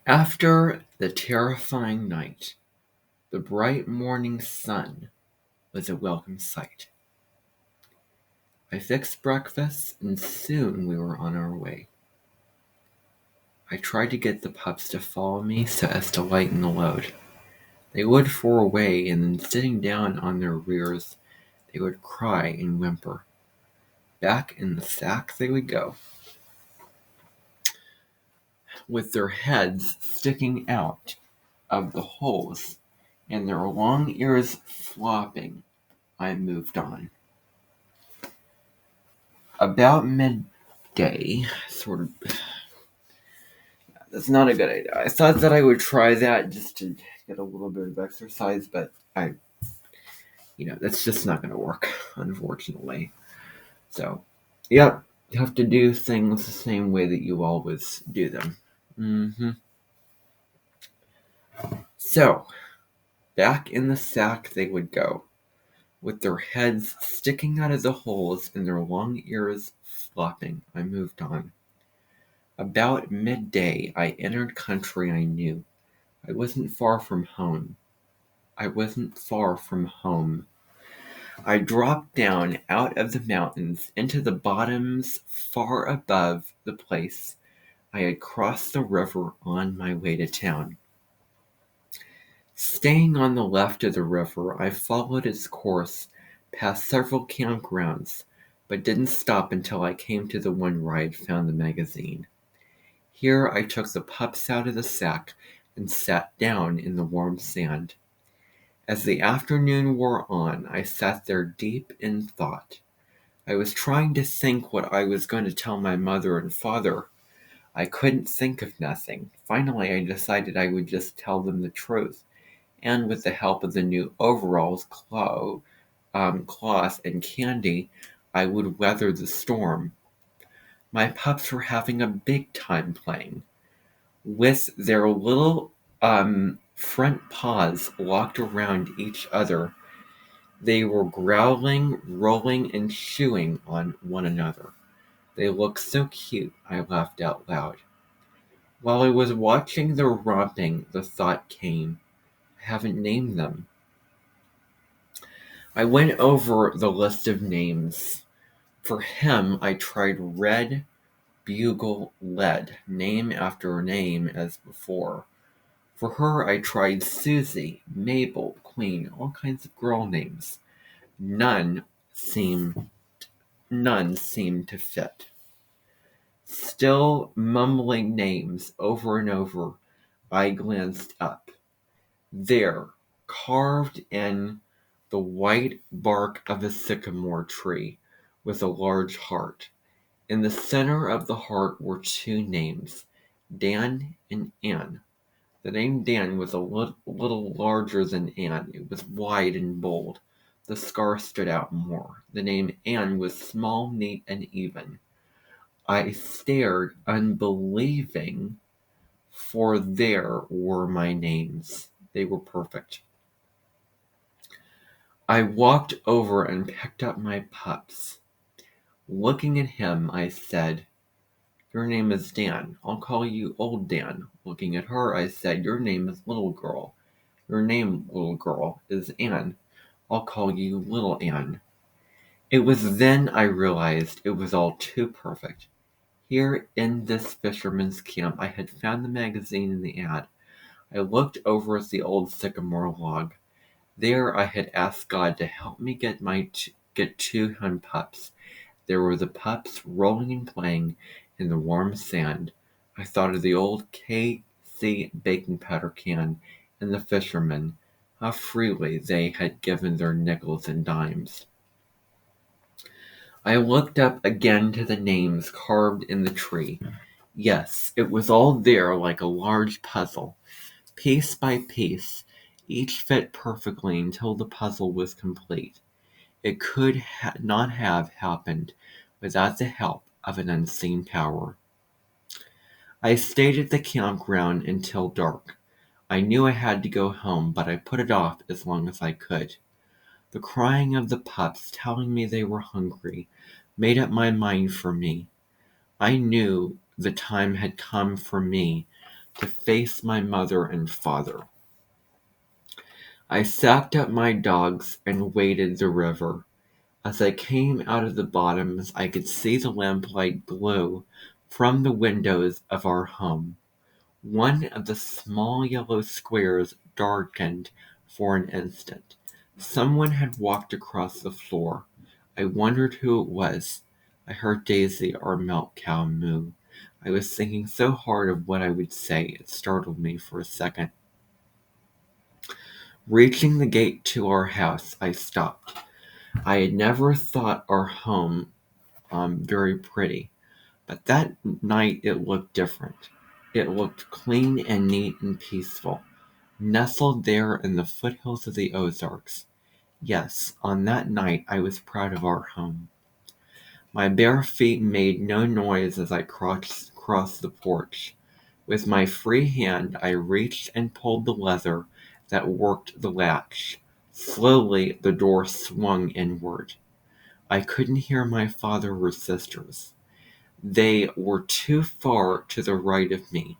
After the terrifying night, the bright morning sun was a welcome sight. I fixed breakfast, and soon we were on our way. I tried to get the pups to follow me so as to lighten the load. They would for a way, and then sitting down on their rears, they would cry and whimper. Back in the sack they would go, with their heads sticking out of the holes and their long ears flopping. I moved on. About midday, that's not a good idea. I thought that I would try that just to get a little bit of exercise, but that's just not going to work, unfortunately. So, yep, you have to do things the same way that you always do them. So, back in the sack they would go, with their heads sticking out of the holes and their long ears flopping. I moved on. About midday, I entered country I knew. I wasn't far from home. I dropped down out of the mountains into the bottoms far above the place I had crossed the river on my way to town. Staying on the left of the river, I followed its course past several campgrounds, but didn't stop until I came to the one where I had found the magazine. Here I took the pups out of the sack and sat down in the warm sand. As the afternoon wore on, I sat there deep in thought. I was trying to think what I was going to tell my mother and father. I couldn't think of nothing. Finally, I decided I would just tell them the truth, and with the help of the new overalls, cloth, and candy, I would weather the storm. My pups were having a big time playing. With their little front paws locked around each other, they were growling, rolling, and chewing on one another. They looked so cute, I laughed out loud. While I was watching their romping, the thought came, I haven't named them. I went over the list of names. For him, I tried Red, Bugle, Lead, name after name as before. For her, I tried Susie, Mabel, Queen, all kinds of girl names. None seemed to fit. Still mumbling names over and over, I glanced up. There, carved in the white bark of a sycamore tree, was a large heart. In the center of the heart were two names, Dan and Ann. The name Dan was a little larger than Ann. It was wide and bold. The scar stood out more. The name Ann was small, neat, and even. I stared, unbelieving, for there were my names. They were perfect. I walked over and picked up my pups. Looking at him, I said, "Your name is Dan. I'll call you Old Dan." Looking at her, I said, "Your name is Little Girl. Your name, little girl, is Ann. I'll call you Little Ann." It was then I realized it was all too perfect. Here in this fisherman's camp, I had found the magazine in the ad. I looked over at the old sycamore log. There I had asked God to help me get two hen pups. There were the pups rolling and playing in the warm sand. I thought of the old KC baking powder can and the fishermen, how freely they had given their nickels and dimes. I looked up again to the names carved in the tree. Yes, it was all there like a large puzzle. Piece by piece, each fit perfectly until the puzzle was complete. It could not have happened without the help of an unseen power. I stayed at the campground until dark. I knew I had to go home, but I put it off as long as I could. The crying of the pups telling me they were hungry made up my mind for me. I knew the time had come for me to face my mother and father. I sacked up my dogs and waded the river. As I came out of the bottoms, I could see the lamplight glow from the windows of our home. One of the small yellow squares darkened for an instant. Someone had walked across the floor. I wondered who it was. I heard Daisy, our milk cow, moo. I was thinking so hard of what I would say, it startled me for a second. Reaching the gate to our house, I stopped. I had never thought our home very pretty, but that night it looked different. It looked clean and neat and peaceful, nestled there in the foothills of the Ozarks. Yes, on that night I was proud of our home. My bare feet made no noise as I crossed the porch. With my free hand I reached and pulled the lever that worked the latch. Slowly the door swung inward. I couldn't hear my father or sisters. They were too far to the right of me,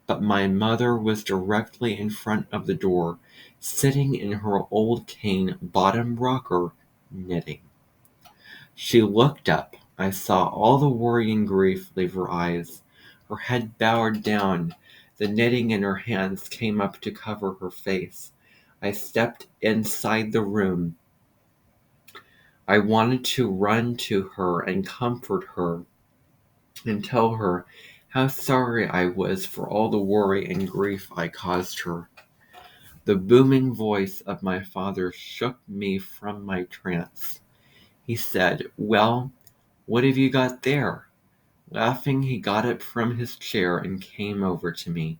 but my mother was directly in front of the door, sitting in her old cane bottom rocker, knitting. She looked up. I saw all the worry and grief leave her eyes. Her head bowed down. The knitting in her hands came up to cover her face. I stepped inside the room. I wanted to run to her and comfort her and tell her how sorry I was for all the worry and grief I caused her. The booming voice of my father shook me from my trance. He said, "Well, what have you got there?" Laughing, he got up from his chair and came over to me.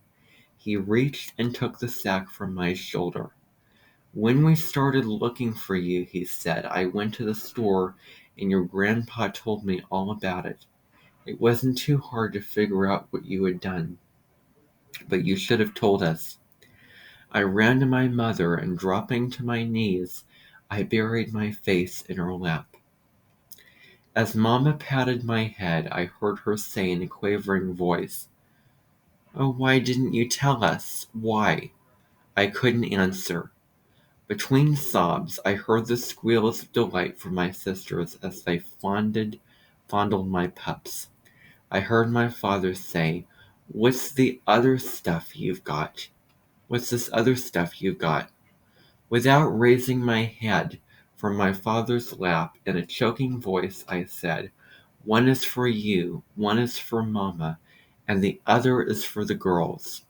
He reached and took the sack from my shoulder. "When we started looking for you," he said, "I went to the store and your grandpa told me all about it. It wasn't too hard to figure out what you had done, but you should have told us." I ran to my mother and dropping to my knees, I buried my face in her lap. As Mama patted my head, I heard her say in a quavering voice, "Oh, why didn't you tell us? Why?" I couldn't answer. Between sobs, I heard the squeals of delight from my sisters as they fondled my pups. I heard my father say, "What's the other stuff you've got? What's this other stuff you've got?" Without raising my head from my father's lap, in a choking voice, I said, "One is for you, one is for Mama, and the other is for the girls."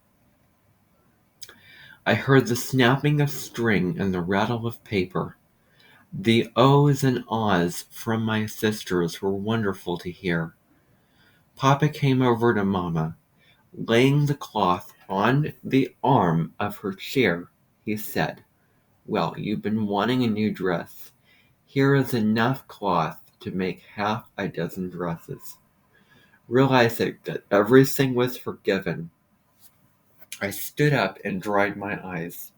I heard the snapping of string and the rattle of paper. The ohs and ahs from my sisters were wonderful to hear. Papa came over to Mama. Laying the cloth on the arm of her chair, he said, "Well, you've been wanting a new dress. Here is enough cloth to make half a dozen dresses." Realizing that everything was forgiven, I stood up and dried my eyes.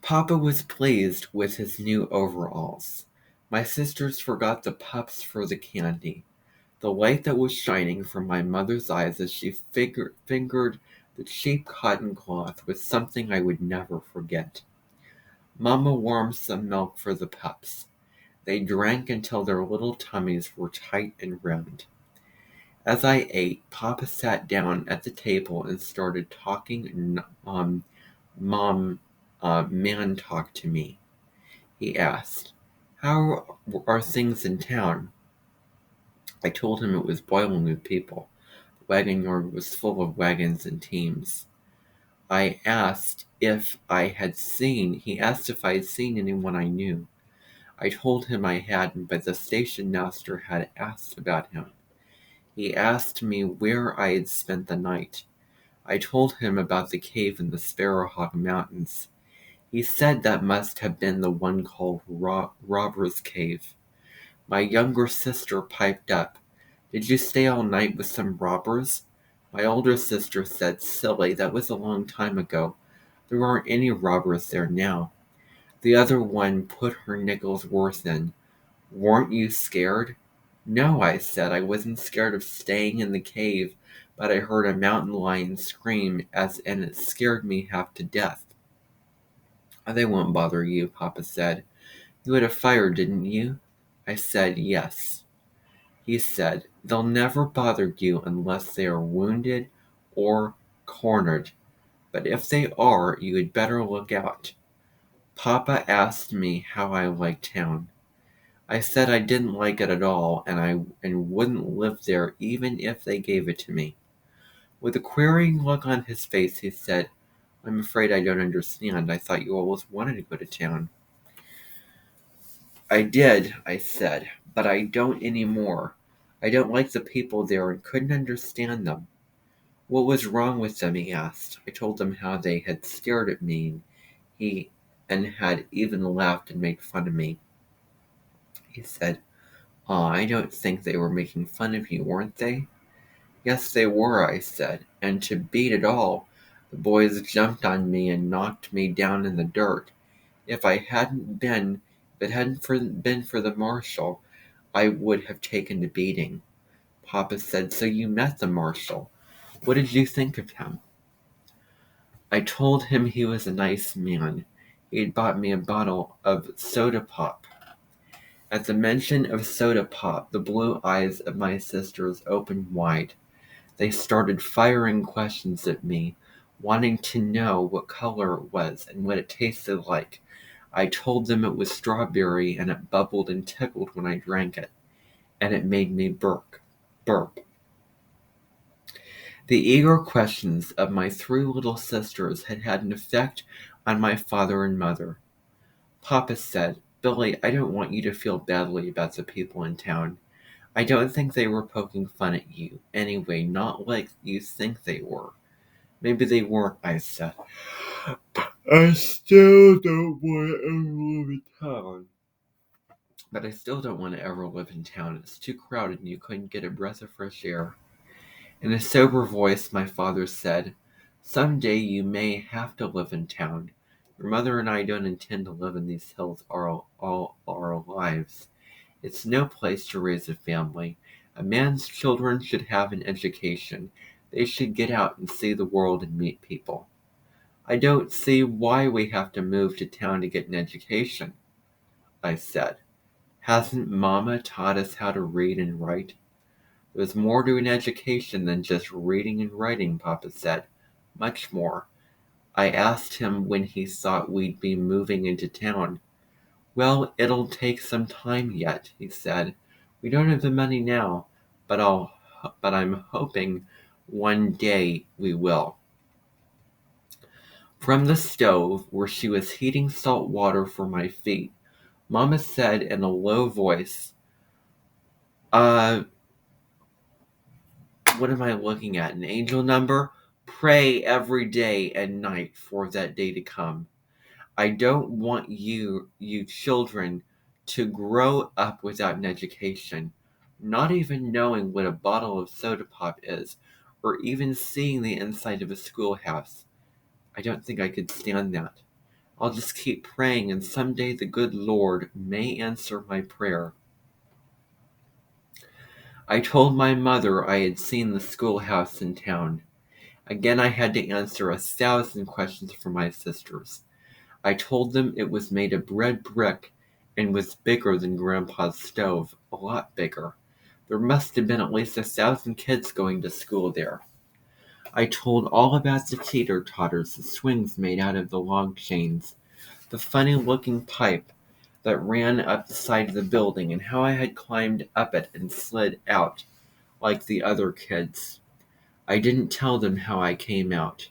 Papa was pleased with his new overalls. My sisters forgot the pups for the candy. The light that was shining from my mother's eyes as she fingered the cheap cotton cloth was something I would never forget. Mama warmed some milk for the pups. They drank until their little tummies were tight and round. As I ate, Papa sat down at the table and started talking Mom man talk to me. He asked, "How are things in town?" I told him it was boiling with people. The wagon yard was full of wagons and teams. He asked if I had seen anyone I knew. I told him I hadn't, but the station master had asked about him. He asked me where I had spent the night. I told him about the cave in the Sparrowhawk Mountains. He said that must have been the one called Robber's Cave. My younger sister piped up, "Did you stay all night with some robbers?" My older sister said, "Silly, that was a long time ago. There aren't any robbers there now." The other one put her nickel's worth in. "Weren't you scared?" "No," I said. "I wasn't scared of staying in the cave, but I heard a mountain lion scream and it scared me half to death. They won't bother you, Papa said. You had a fire, didn't you? I said yes. He said, they'll never bother you unless they are wounded or cornered, but if they are, you had better look out. Papa asked me how I liked town. I said I didn't like it at all, and wouldn't live there even if they gave it to me. With a querying look on his face, he said, I'm afraid I don't understand. I thought you always wanted to go to town. I did, I said, but I don't anymore. I don't like the people there and couldn't understand them. What was wrong with them, he asked. I told him how they had stared at me, and had even laughed and made fun of me. He said, I don't think they were making fun of you, weren't they? Yes, they were, I said, and to beat it all, the boys jumped on me and knocked me down in the dirt. If it hadn't been for the marshal, I would have taken the beating. Papa said, so you met the marshal. What did you think of him? I told him he was a nice man. He had bought me a bottle of soda pop. At the mention of soda pop, the blue eyes of my sisters opened wide. They started firing questions at me, wanting to know what color it was and what it tasted like. I told them it was strawberry and it bubbled and tickled when I drank it, and it made me burp. The eager questions of my three little sisters had had an effect on my father and mother. Papa said, Billy, I don't want you to feel badly about the people in town. I don't think they were poking fun at you. Anyway, not like you think they were. Maybe they weren't, I said. I still don't want to ever live in town. But I still don't want to ever live in town. It's too crowded and you couldn't get a breath of fresh air. In a sober voice, my father said, Someday you may have to live in town. Your mother and I don't intend to live in these hills all our lives. It's no place to raise a family. A man's children should have an education. They should get out and see the world and meet people. I don't see why we have to move to town to get an education, I said. Hasn't Mama taught us how to read and write? There's more to an education than just reading and writing, Papa said. Much more. I asked him when he thought we'd be moving into town. Well, it'll take some time yet, he said. We don't have the money now, but I'm hoping one day we will. From the stove, where she was heating salt water for my feet, Mama said in a low voice, what am I looking at? An angel number? Pray every day and night for that day to come. I don't want you children to grow up without an education, not even knowing what a bottle of soda pop is, or even seeing the inside of a schoolhouse. I don't think I could stand that. I'll just keep praying, and someday the good Lord may answer my prayer. I told my mother I had seen the schoolhouse in town. Again I had to answer 1,000 questions for my sisters. I told them it was made of red brick and was bigger than Grandpa's stove, a lot bigger. There must have been at least 1,000 kids going to school there. I told all about the teeter-totters, the swings made out of the log chains, the funny-looking pipe that ran up the side of the building, and how I had climbed up it and slid out like the other kids. I didn't tell them how I came out.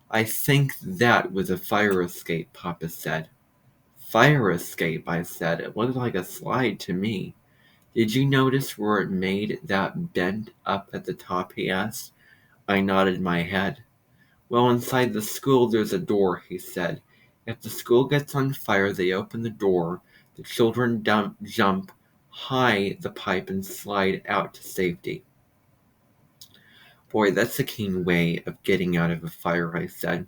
I think that was a fire escape, Papa said. Fire escape, I said. It looked like a slide to me. Did you notice where it made that bend up at the top, he asked. I nodded my head. Well, inside the school there's a door, he said. If the school gets on fire, they open the door. The children jump high the pipe and slide out to safety. Boy, that's a keen way of getting out of a fire, I said.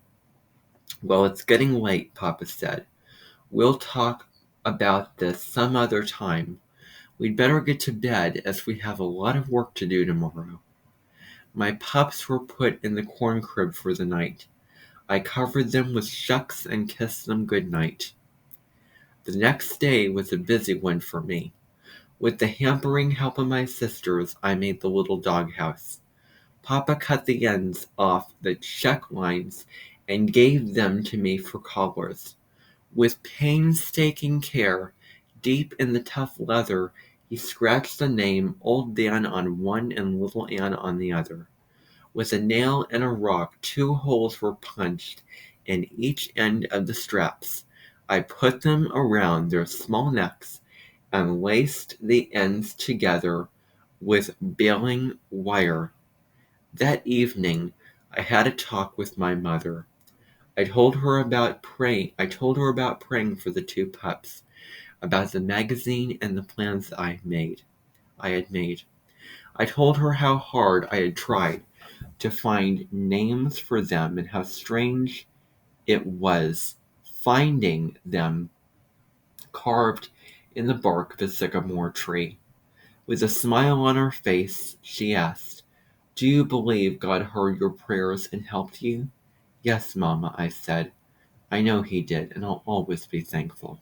Well, it's getting late, Papa said. We'll talk about this some other time. We'd better get to bed as we have a lot of work to do tomorrow. My pups were put in the corn crib for the night. I covered them with shucks and kissed them good night. The next day was a busy one for me. With the hampering help of my sisters, I made the little doghouse. Papa cut the ends off the check lines and gave them to me for collars. With painstaking care, deep in the tough leather, he scratched the name Old Dan on one and Little Ann on the other. With a nail and a rock, 2 holes were punched in each end of the straps. I put them around their small necks and laced the ends together with baling wire. That evening I had a talk with my mother. I told her about praying for the 2 pups, about the magazine and the plans I had made. I told her how hard I had tried to find names for them and how strange it was finding them carved in the bark of a sycamore tree. With a smile on her face, she asked, "Do you believe God heard your prayers and helped you?" "Yes, Mama," I said. "I know He did, and I'll always be thankful."